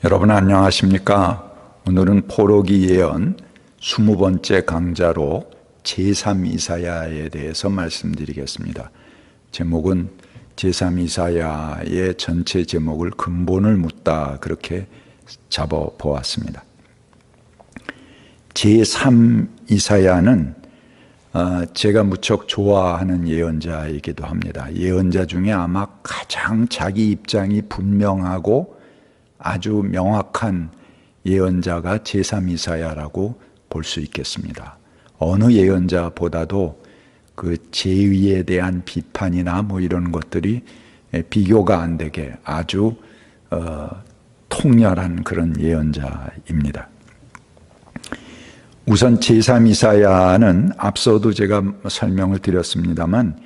여러분 안녕하십니까? 오늘은 포로기 예언 20번째 강좌로 제3이사야에 대해서 말씀드리겠습니다. 제목은 제3이사야의 전체 제목을 근본을 묻다 그렇게 잡아보았습니다. 제3이사야는 제가 무척 좋아하는 예언자이기도 합니다. 예언자 중에 아마 가장 자기 입장이 분명하고 아주 명확한 예언자가 제3이사야라고 볼 수 있겠습니다. 어느 예언자보다도 그 제위에 대한 비판이나 이런 것들이 비교가 안 되게 아주 통렬한 그런 예언자입니다. 우선 제3이사야는 앞서도 제가 설명을 드렸습니다만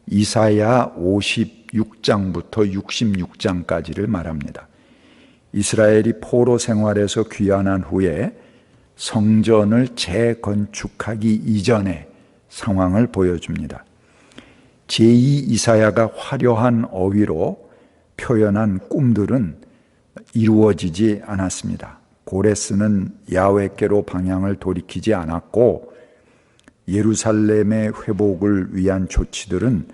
이사야 56장부터 66장까지를 말합니다. 이스라엘이 포로 생활에서 귀환한 후에 성전을 재건축하기 이전의 상황을 보여줍니다. 제2이사야가 화려한 어휘로 표현한 꿈들은 이루어지지 않았습니다. 고레스는 야훼께로 방향을 돌이키지 않았고 예루살렘의 회복을 위한 조치들은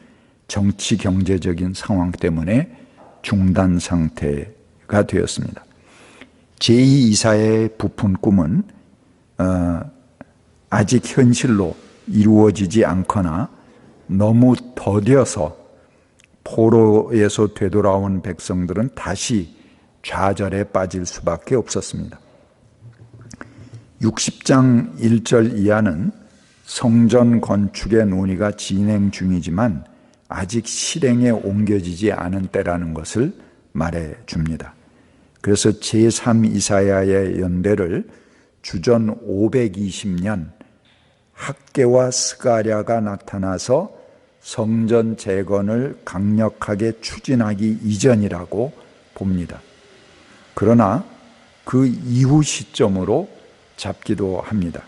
정치 경제적인 상황 때문에 중단 상태가 되었습니다. 제2이사야의 부푼 꿈은 아직 현실로 이루어지지 않거나 너무 더뎌서 포로에서 되돌아온 백성들은 다시 좌절에 빠질 수밖에 없었습니다. 60장 1절 이하는 성전 건축의 논의가 진행 중이지만 아직 실행에 옮겨지지 않은 때라는 것을 말해줍니다. 그래서 제3이사야의 연대를 주전 520년 학개와 스가랴가 나타나서 성전 재건을 강력하게 추진하기 이전이라고 봅니다. 그러나 그 이후 시점으로 잡기도 합니다.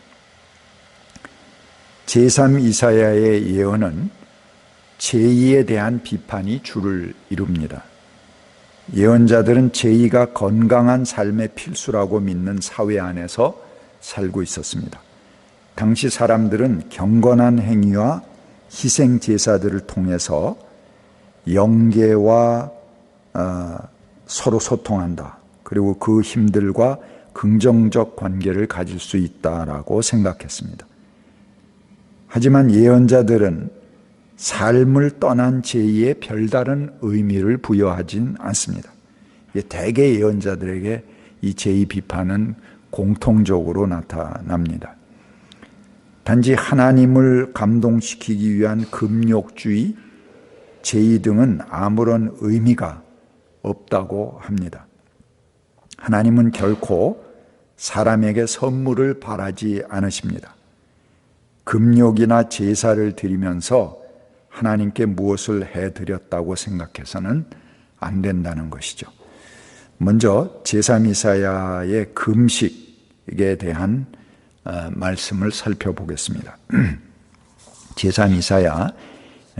제3이사야의 예언은 제2에 대한 비판이 주를 이룹니다. 예언자들은 제2가 건강한 삶의 필수라고 믿는 사회 안에서 살고 있었습니다. 당시 사람들은 경건한 행위와 희생 제사들을 통해서 영계와 서로 소통한다. 그리고 그 힘들과 긍정적 관계를 가질 수 있다라고 생각했습니다. 하지만 예언자들은 삶을 떠난 제2에 별다른 의미를 부여하진 않습니다. 대개 예언자들에게 이 제2 비판은 공통적으로 나타납니다. 단지 하나님을 감동시키기 위한 금욕주의, 제2 등은 아무런 의미가 없다고 합니다. 하나님은 결코 사람에게 선물을 바라지 않으십니다. 금욕이나 제사를 드리면서 하나님께 무엇을 해드렸다고 생각해서는 안 된다는 것이죠. 먼저 제3이사야의 금식에 대한 말씀을 살펴보겠습니다. 제3이사야,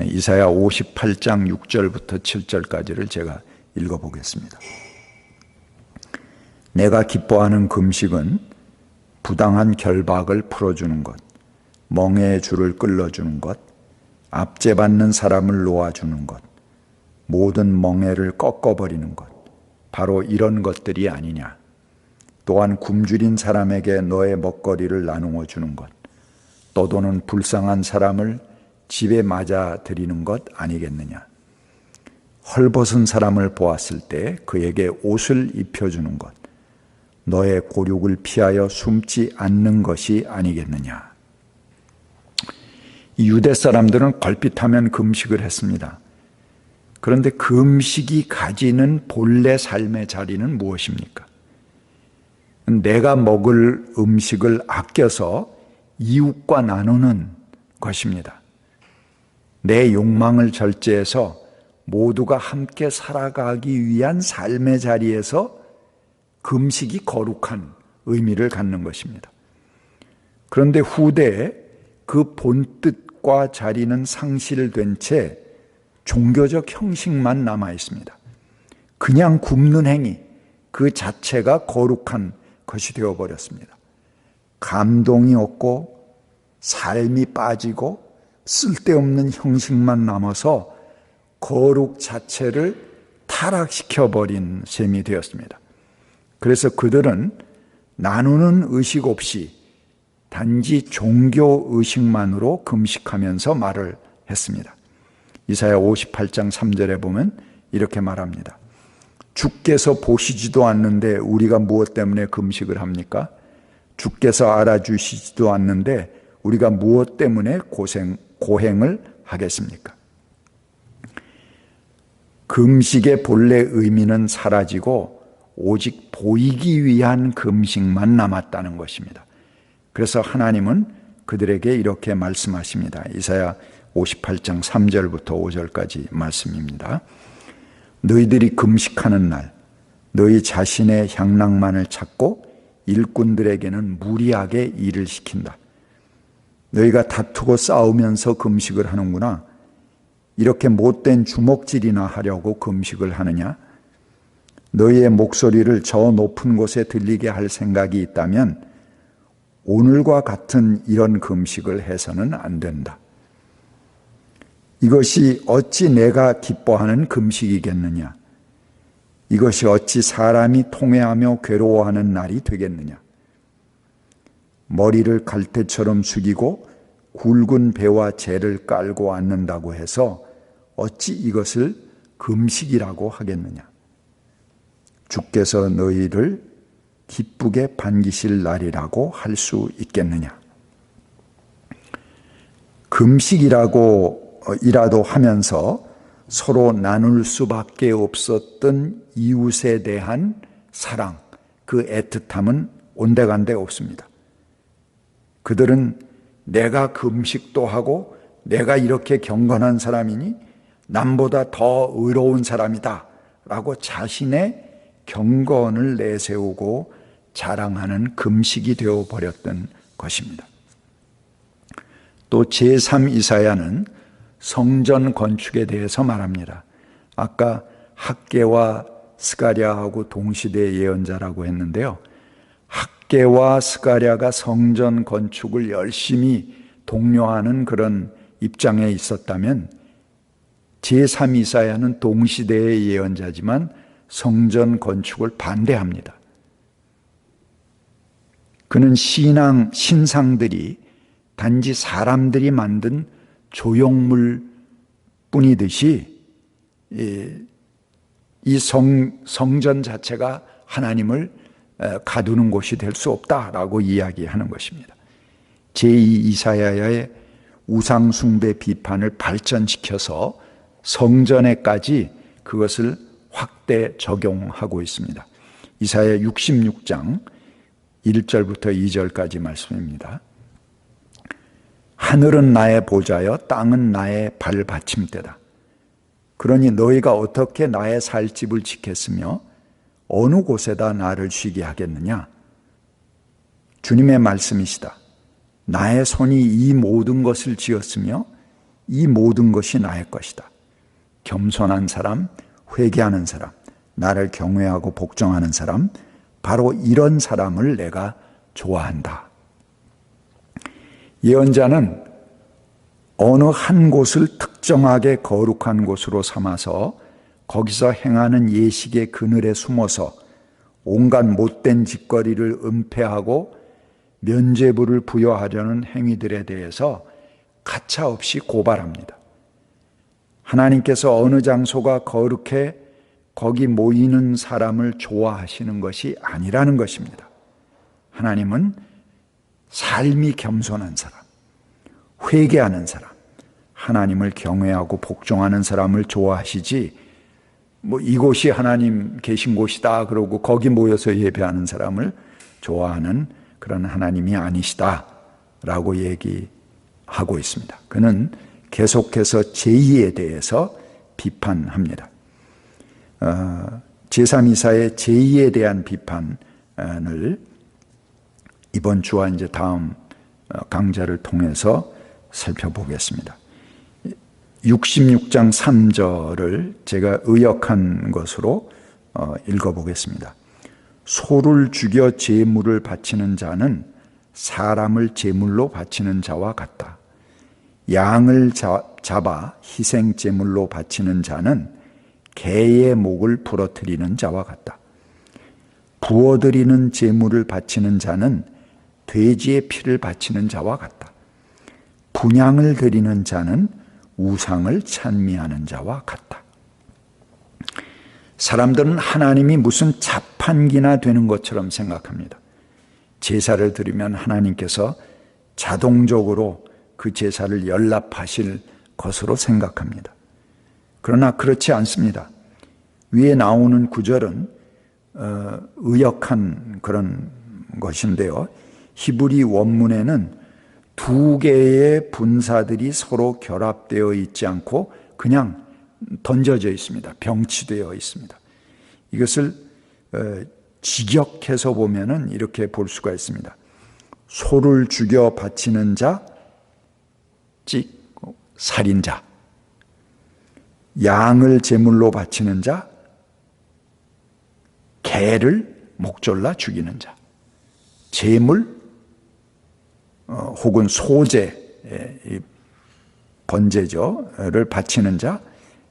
이사야 58장 6절부터 7절까지를 제가 읽어보겠습니다. 내가 기뻐하는 금식은 부당한 결박을 풀어주는 것, 멍에의 줄을 끌어주는 것, 압제받는 사람을 놓아주는 것, 모든 멍에를 꺾어버리는 것, 바로 이런 것들이 아니냐. 또한 굶주린 사람에게 너의 먹거리를 나누어 주는 것, 떠도는 불쌍한 사람을 집에 맞아들이는 것 아니겠느냐. 헐벗은 사람을 보았을 때 그에게 옷을 입혀주는 것, 너의 고륙을 피하여 숨지 않는 것이 아니겠느냐. 이 유대 사람들은 걸핏하면 금식을 했습니다. 그런데 금식이 가지는 본래 삶의 자리는 무엇입니까? 내가 먹을 음식을 아껴서 이웃과 나누는 것입니다. 내 욕망을 절제해서 모두가 함께 살아가기 위한 삶의 자리에서 금식이 거룩한 의미를 갖는 것입니다. 그런데 후대에 그 본뜻과 자리는 상실된 채 종교적 형식만 남아 있습니다. 그냥 굶는 행위, 그 자체가 거룩한 것이 되어버렸습니다. 감동이 없고 삶이 빠지고 쓸데없는 형식만 남아서 거룩 자체를 타락시켜버린 셈이 되었습니다. 그래서 그들은 나누는 의식 없이 단지 종교 의식만으로 금식하면서 말을 했습니다. 이사야 58장 3절에 보면 이렇게 말합니다. 주께서 보시지도 않는데 우리가 무엇 때문에 금식을 합니까? 주께서 알아주시지도 않는데 우리가 무엇 때문에 고행을 하겠습니까? 금식의 본래 의미는 사라지고 오직 보이기 위한 금식만 남았다는 것입니다. 그래서 하나님은 그들에게 이렇게 말씀하십니다. 이사야 58장 3절부터 5절까지 말씀입니다. 너희들이 금식하는 날 너희 자신의 향락만을 찾고 일꾼들에게는 무리하게 일을 시킨다. 너희가 다투고 싸우면서 금식을 하는구나. 이렇게 못된 주먹질이나 하려고 금식을 하느냐? 너희의 목소리를 저 높은 곳에 들리게 할 생각이 있다면 오늘과 같은 이런 금식을 해서는 안 된다. 이것이 어찌 내가 기뻐하는 금식이겠느냐? 이것이 어찌 사람이 통회하며 괴로워하는 날이 되겠느냐? 머리를 갈대처럼 숙이고 굵은 배와 재를 깔고 앉는다고 해서 어찌 이것을 금식이라고 하겠느냐? 주께서 너희를 기쁘게 반기실 날이라고 할 수 있겠느냐? 금식이라도 하면서 서로 나눌 수밖에 없었던 이웃에 대한 사랑, 그 애틋함은 온데간데 없습니다. 그들은 내가 금식도 하고 내가 이렇게 경건한 사람이니 남보다 더 의로운 사람이다 라고 자신의 경건을 내세우고 자랑하는 금식이 되어버렸던 것입니다. 또 제3 이사야는 성전 건축에 대해서 말합니다. 아까 학개와 스가랴하고 동시대 예언자라고 했는데요. 학개와 스가랴가 성전 건축을 열심히 독려하는 그런 입장에 있었다면 제3 이사야는 동시대의 예언자지만 성전 건축을 반대합니다. 그는 신상들이 단지 사람들이 만든 조형물 뿐이듯이 이 성전 자체가 하나님을 가두는 곳이 될 수 없다라고 이야기하는 것입니다. 제2 이사야의 우상숭배 비판을 발전시켜서 성전에까지 그것을 확대 적용하고 있습니다. 이사야 66장 1절부터 2절까지 말씀입니다. 하늘은 나의 보좌여 땅은 나의 발받침대다. 그러니 너희가 어떻게 나의 살 집을 지켰으며 어느 곳에다 나를 쉬게 하겠느냐? 주님의 말씀이시다. 나의 손이 이 모든 것을 지었으며 이 모든 것이 나의 것이다. 겸손한 사람, 회개하는 사람, 나를 경외하고 복종하는 사람, 바로 이런 사람을 내가 좋아한다. 예언자는 어느 한 곳을 특정하게 거룩한 곳으로 삼아서 거기서 행하는 예식의 그늘에 숨어서 온갖 못된 짓거리를 은폐하고 면죄부를 부여하려는 행위들에 대해서 가차없이 고발합니다. 하나님께서 어느 장소가 거룩해 거기 모이는 사람을 좋아하시는 것이 아니라는 것입니다. 하나님은 삶이 겸손한 사람, 회개하는 사람, 하나님을 경외하고 복종하는 사람을 좋아하시지 이곳이 하나님 계신 곳이다 그러고 거기 모여서 예배하는 사람을 좋아하는 그런 하나님이 아니시다라고 얘기하고 있습니다. 그는 계속해서 제2에 대해서 비판합니다. 제3이사의 제2에 대한 비판을 이번 주와 이제 다음 강좌를 통해서 살펴보겠습니다. 66장 3절을 제가 의역한 것으로 읽어보겠습니다. 소를 죽여 제물을 바치는 자는 사람을 제물로 바치는 자와 같다. 양을 잡아 희생 제물로 바치는 자는 개의 목을 부러뜨리는 자와 같다. 부어드리는 제물을 바치는 자는 돼지의 피를 바치는 자와 같다. 분향을 드리는 자는 우상을 찬미하는 자와 같다. 사람들은 하나님이 무슨 자판기나 되는 것처럼 생각합니다. 제사를 드리면 하나님께서 자동적으로 그 제사를 연락하실 것으로 생각합니다. 그러나 그렇지 않습니다. 위에 나오는 구절은 의역한 그런 것인데요. 히브리 원문에는 두 개의 분사들이 서로 결합되어 있지 않고 그냥 던져져 있습니다. 병치되어 있습니다. 이것을 직역해서 보면은 이렇게 볼 수가 있습니다. 소를 죽여 바치는 자, 살인자. 양을 제물로 바치는 자, 개를 목졸라 죽이는 자. 제물 혹은 소제, 번제를 바치는 자,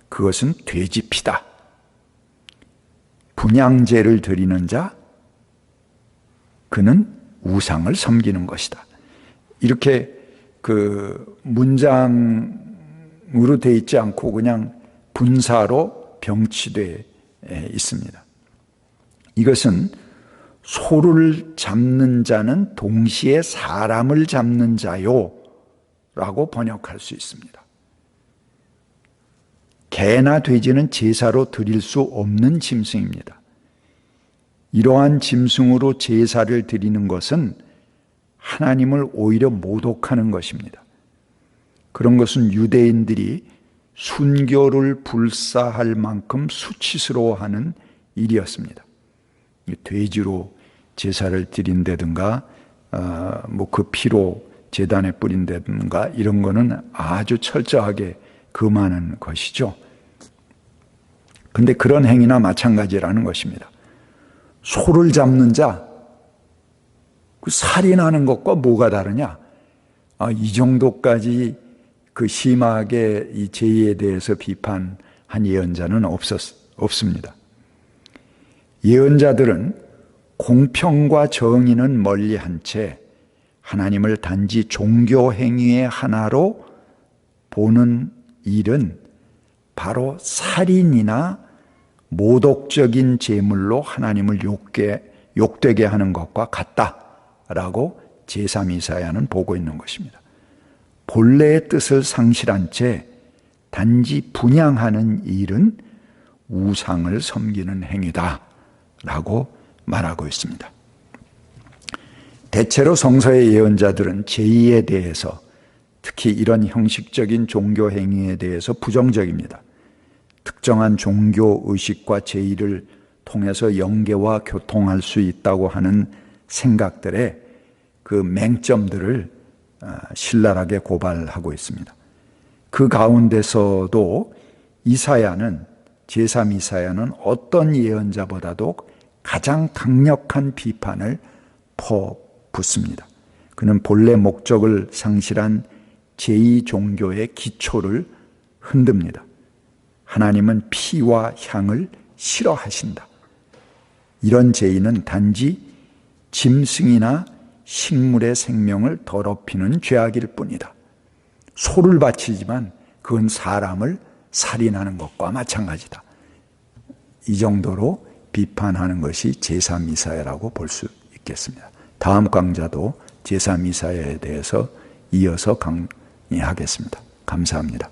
그것은 돼지 피다. 분향제를 드리는 자, 그는 우상을 섬기는 것이다. 이렇게 그 문장으로 되어 있지 않고 그냥 분사로 병치되어 있습니다. 이것은 소를 잡는 자는 동시에 사람을 잡는 자요 라고 번역할 수 있습니다. 개나 돼지는 제사로 드릴 수 없는 짐승입니다. 이러한 짐승으로 제사를 드리는 것은 하나님을 오히려 모독하는 것입니다. 그런 것은 유대인들이 순교를 불사할 만큼 수치스러워하는 일이었습니다. 돼지로 제사를 드린다든가 그 피로 제단에 뿌린다든가 이런 거는 아주 철저하게 금하는 것이죠. 근데 그런 행위나 마찬가지라는 것입니다. 소를 잡는 자, 그 살인하는 것과 뭐가 다르냐? 이 정도까지 그 심하게 이 죄에 대해서 비판한 예언자는 없습니다. 예언자들은 공평과 정의는 멀리한 채 하나님을 단지 종교 행위의 하나로 보는 일은 바로 살인이나 모독적인 제물로 하나님을 욕되게 하는 것과 같다라고 제3 이사야는 보고 있는 것입니다. 본래의 뜻을 상실한 채 단지 분향하는 일은 우상을 섬기는 행위다라고 말하고 있습니다. 대체로 성서의 예언자들은 제의에 대해서, 특히 이런 형식적인 종교 행위에 대해서 부정적입니다. 특정한 종교 의식과 제의를 통해서 연계와 교통할 수 있다고 하는 생각들의 그 맹점들을 신랄하게 고발하고 있습니다. 그 가운데서도 이사야는, 제3 이사야는 어떤 예언자보다도 가장 강력한 비판을 퍼붓습니다. 그는 본래 목적을 상실한 제2종교의 기초를 흔듭니다. 하나님은 피와 향을 싫어하신다. 이런 제의는 단지 짐승이나 식물의 생명을 더럽히는 죄악일 뿐이다. 소를 바치지만 그건 사람을 살인하는 것과 마찬가지다. 이 정도로 비판하는 것이 제3 이사야라고 볼 수 있겠습니다. 다음 강좌도 제3 이사야에 대해서 이어서 강의하겠습니다. 감사합니다.